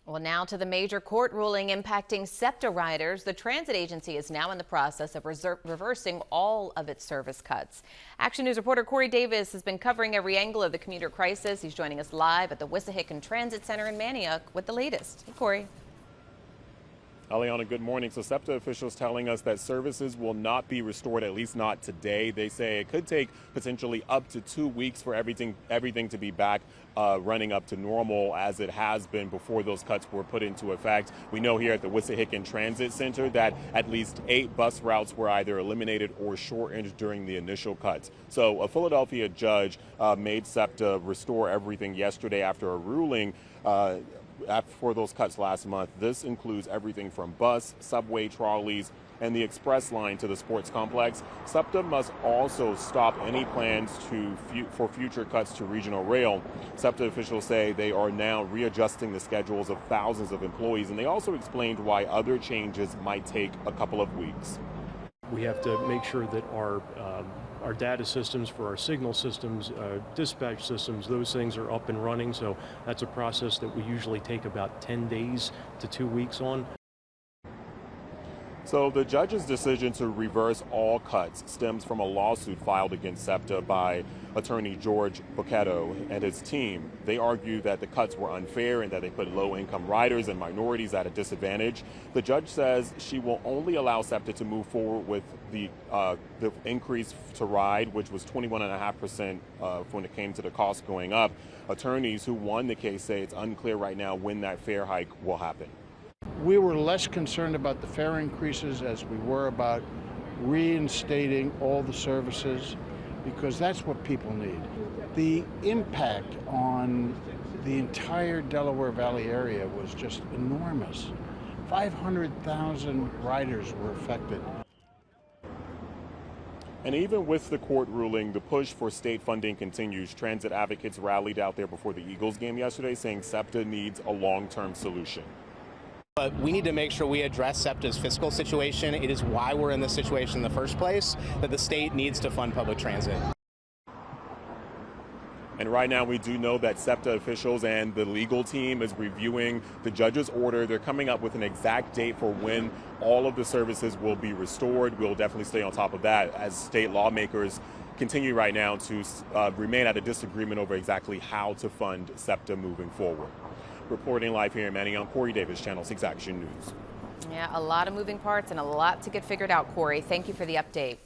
Well, now to the major court ruling impacting SEPTA riders. The transit agency is now in the process of reversing all of its service cuts. Action News reporter Corey Davis has been covering every angle of the commuter crisis. He's joining us live at the Wissahickon Transit Center in Manioc with the latest. Hey, Corey. Aliana, good morning. So SEPTA officials telling us that services will not be restored, at least not today. They say it could take potentially up to 2 weeks for everything to be back running up to normal as it has been before those cuts were put into effect. We know here at the Wissahickon Transit Center that at least 8 bus routes were either eliminated or shortened during the initial cuts. So a Philadelphia judge made SEPTA restore everything yesterday after a ruling for those cuts last month. This includes everything from bus, subway, trolleys, and the express line to the sports complex. SEPTA must also stop any plans for future cuts to regional rail. SEPTA officials say they are now readjusting the schedules of thousands of employees, and they also explained why other changes might take a couple of weeks. We have to make sure that our data systems for our signal systems, dispatch systems, those things are up and running. So that's a process that we usually take about 10 days to 2 weeks on. So the judge's decision to reverse all cuts stems from a lawsuit filed against SEPTA by attorney George Bocchetto and his team. They argue that the cuts were unfair and that they put low-income riders and minorities at a disadvantage. The judge says she will only allow SEPTA to move forward with the increase to ride, which was 21.5% when it came to the cost going up. Attorneys who won the case say it's unclear right now when that fare hike will happen. We were less concerned about the fare increases as we were about reinstating all the services, because that's what people need. The impact on the entire Delaware Valley area was just enormous. 500,000 riders were affected. And even with the court ruling, the push for state funding continues. Transit advocates rallied out there before the Eagles game yesterday saying SEPTA needs a long-term solution. But we need to make sure we address SEPTA's fiscal situation. It is why we're in this situation in the first place, that the state needs to fund public transit. And right now we do know that SEPTA officials and the legal team is reviewing the judge's order. They're coming up with an exact date for when all of the services will be restored. We'll definitely stay on top of that as state lawmakers continue right now to remain at a disagreement over exactly how to fund SEPTA moving forward. Reporting live here in Manioc, Corey Davis, Channel 6 Action News. Yeah, a lot of moving parts and a lot to get figured out, Corey. Thank you for the update.